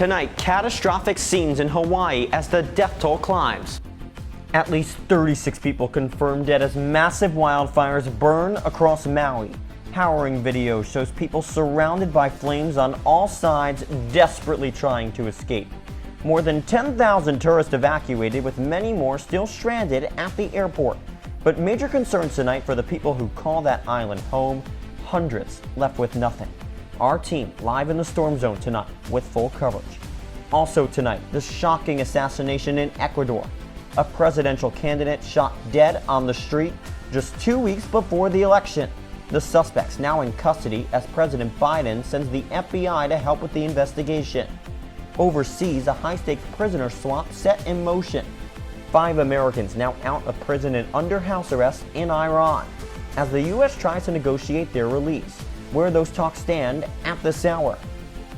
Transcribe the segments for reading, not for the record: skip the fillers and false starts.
Tonight, catastrophic scenes in Hawaii as the death toll climbs. At least 36 people confirmed dead as massive wildfires burn across Maui. Harrowing video shows people surrounded by flames on all sides, desperately trying to escape. More than 10,000 tourists evacuated, with many more still stranded at the airport. But major concerns tonight for the people who call that island home. Hundreds left with nothing. Our team live in the storm zone tonight with full coverage. Also tonight, the shocking assassination in Ecuador. A presidential candidate shot dead on the street just 2 weeks before the election. The suspects now in custody as President Biden sends the FBI to help with the investigation. Overseas, a high-stakes prisoner swap set in motion. 5 Americans now out of prison and under house arrest in Iran, as the U.S. tries to negotiate their release. Where those talks stand at this hour.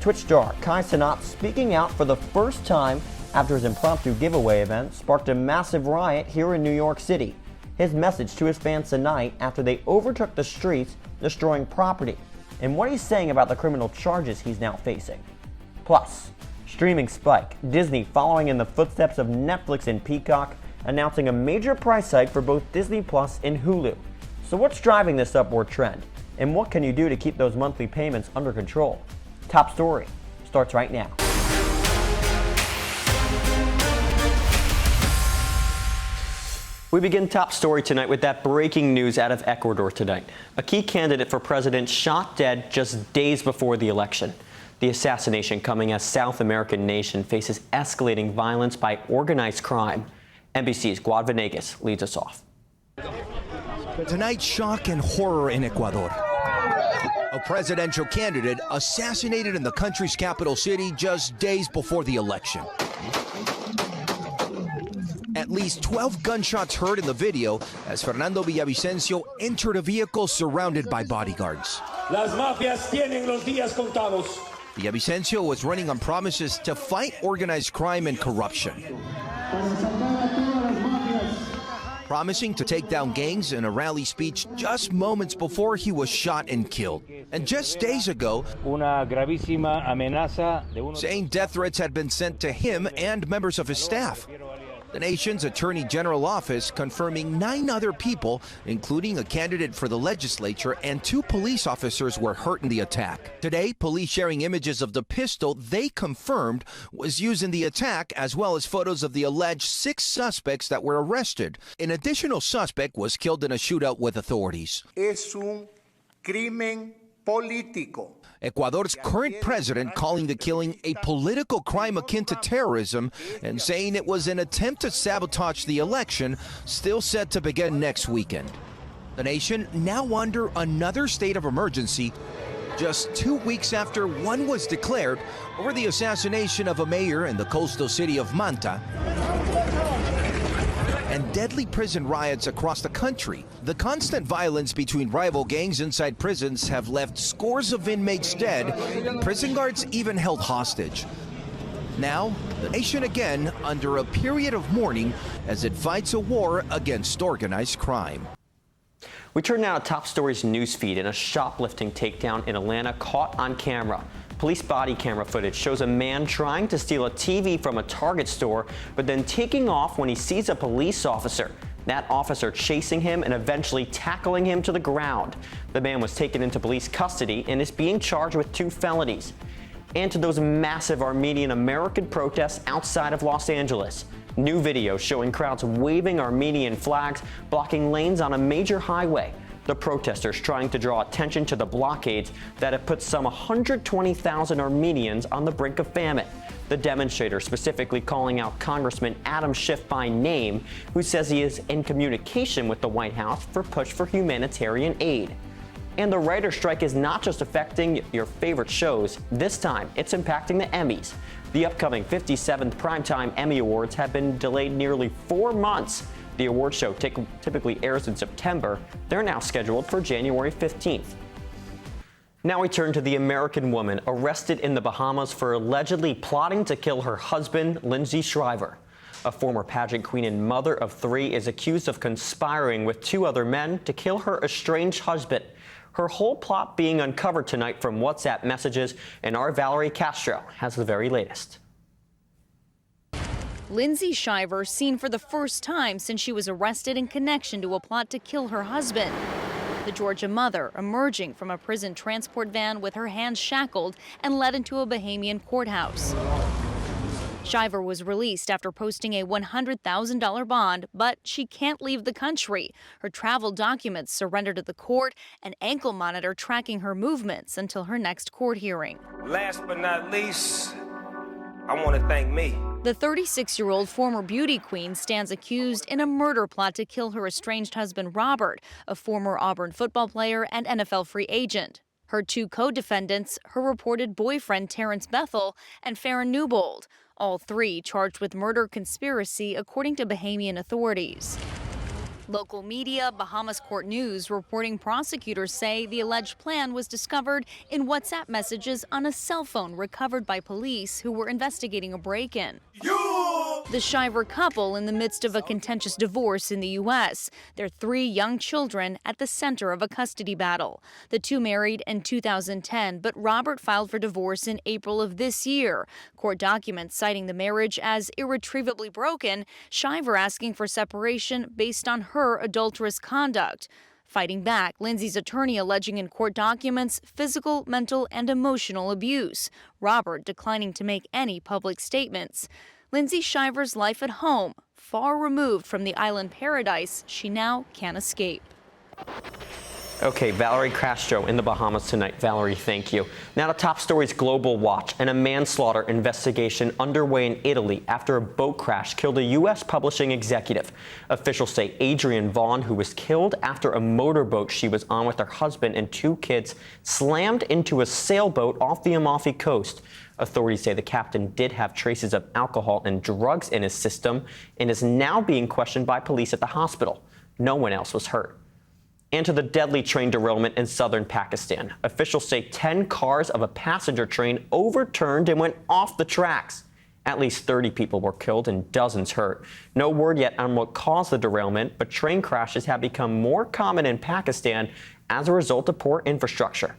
Twitch star Kai Cenat speaking out for the first time after his impromptu giveaway event sparked a massive riot here in New York City. His message to his fans tonight after they overtook the streets, destroying property, and what he's saying about the criminal charges he's now facing. Plus, streaming spike, Disney following in the footsteps of Netflix and Peacock, announcing a major price hike for both Disney Plus and Hulu. So what's driving this upward trend? And what can you do to keep those monthly payments under control? Top Story starts right now. We begin Top Story tonight with that breaking news out of Ecuador tonight. A key candidate for president shot dead just days before the election. The assassination coming as South American nation faces escalating violence by organized crime. NBC's Guad Venegas leads us off. Tonight, shock and horror in Ecuador. A presidential candidate assassinated in the country's capital city just days before the election. At least 12 gunshots heard in the video as Fernando Villavicencio entered a vehicle surrounded by bodyguards. Las mafias tienen los días contados. Villavicencio was running on promises to fight organized crime and corruption, promising to take down gangs in a rally speech just moments before he was shot and killed. And just days ago, saying death threats had been sent to him and members of his staff. The nation's Attorney General office confirming 9 other people, including a candidate for the legislature, and 2 police officers were hurt in the attack. Today, police sharing images of the pistol they confirmed was used in the attack, as well as photos of the alleged 6 suspects that were arrested. An additional suspect was killed in a shootout with authorities. Es un crimen político. Ecuador's current president calling the killing a political crime akin to terrorism and saying it was an attempt to sabotage the election, still set to begin next weekend. The nation now under another state of emergency, just 2 weeks after one was declared over the assassination of a mayor in the coastal city of Manta, and deadly prison riots across the country. The constant violence between rival gangs inside prisons have left scores of inmates dead, and prison guards even held hostage. Now, the nation again under a period of mourning as it fights a war against organized crime. We turn now to Top Story's newsfeed, and a shoplifting takedown in Atlanta caught on camera. Police body camera footage shows a man trying to steal a TV from a Target store, but then taking off when he sees a police officer. That officer chasing him and eventually tackling him to the ground. The man was taken into police custody and is being charged with 2 felonies. And to those massive Armenian-American protests outside of Los Angeles. New video showing crowds waving Armenian flags, blocking lanes on a major highway. The protesters trying to draw attention to the blockades that have put some 120,000 Armenians on the brink of famine. The demonstrators specifically calling out Congressman Adam Schiff by name, who says he is in communication with the White House for push for humanitarian aid. And the writer's strike is not just affecting your favorite shows. This time, it's impacting the Emmys. The upcoming 57th Primetime Emmy Awards have been delayed nearly 4 months. The award show typically airs in September. They're now scheduled for January 15th. Now we turn to the American woman arrested in the Bahamas for allegedly plotting to kill her husband, Lindsay Shriver. A former pageant queen and mother of 3 is accused of conspiring with 2 other men to kill her estranged husband. Her whole plot being uncovered tonight from WhatsApp messages, and our Valerie Castro has the very latest. Lindsay Shiver seen for the first time since she was arrested in connection to a plot to kill her husband. The Georgia mother emerging from a prison transport van with her hands shackled and led into a Bahamian courthouse. Shiver was released after posting a $100,000 bond, but she can't leave the country. Her travel documents surrendered to the court, an ankle monitor tracking her movements until her next court hearing. Last but not least, I want to thank me. The 36-year-old former beauty queen stands accused in a murder plot to kill her estranged husband Robert, a former Auburn football player and NFL free agent. Her two co-defendants, her reported boyfriend Terrence Bethel and Farron Newbold, all three charged with murder conspiracy according to Bahamian authorities. Local media, Bahamas Court News, reporting prosecutors say the alleged plan was discovered in WhatsApp messages on a cell phone recovered by police who were investigating a break-in. The Shiver couple in the midst of a contentious divorce in the U.S., their 3 young children at the center of a custody battle. The two married in 2010, but Robert filed for divorce in April of this year. Court documents citing the marriage as irretrievably broken, Shiver asking for separation based on her adulterous conduct. Fighting back, Lindsay's attorney alleging in court documents physical, mental, and emotional abuse. Robert declining to make any public statements. Lindsay Shiver's life at home, far removed from the island paradise she now can't escape. Okay, Valerie Castro in the Bahamas tonight. Valerie, thank you. Now to top stories global watch and a manslaughter investigation underway in Italy after a boat crash killed a U.S. publishing executive. Officials say Adrienne Vaughn, who was killed after a motorboat she was on with her husband and 2 kids, slammed into a sailboat off the Amalfi coast. Authorities say the captain did have traces of alcohol and drugs in his system and is now being questioned by police at the hospital. No one else was hurt. And to the deadly train derailment in southern Pakistan. Officials say 10 cars of a passenger train overturned and went off the tracks. At least 30 people were killed and dozens hurt. No word yet on what caused the derailment, but train crashes have become more common in Pakistan as a result of poor infrastructure.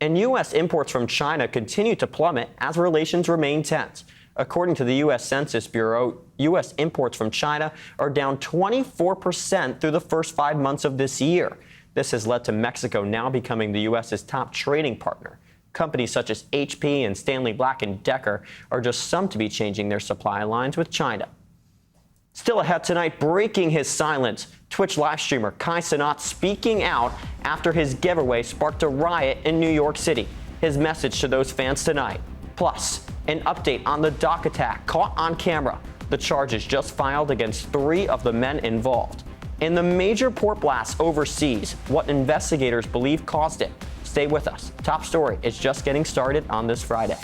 And U.S. imports from China continue to plummet as relations remain tense. According to the U.S. Census Bureau, U.S. imports from China are down 24% through the first 5 months of this year. This has led to Mexico now becoming the U.S.'s top trading partner. Companies such as HP and Stanley Black & Decker are just some to be changing their supply lines with China. Still ahead tonight, breaking his silence, Twitch live streamer Kai Cenat speaking out after his giveaway sparked a riot in New York City. His message to those fans tonight. Plus, an update on the dock attack caught on camera. The charges just filed against 3 of the men involved. And the major port blast overseas, what investigators believe caused it. Stay with us. Top story is just getting started on this Friday.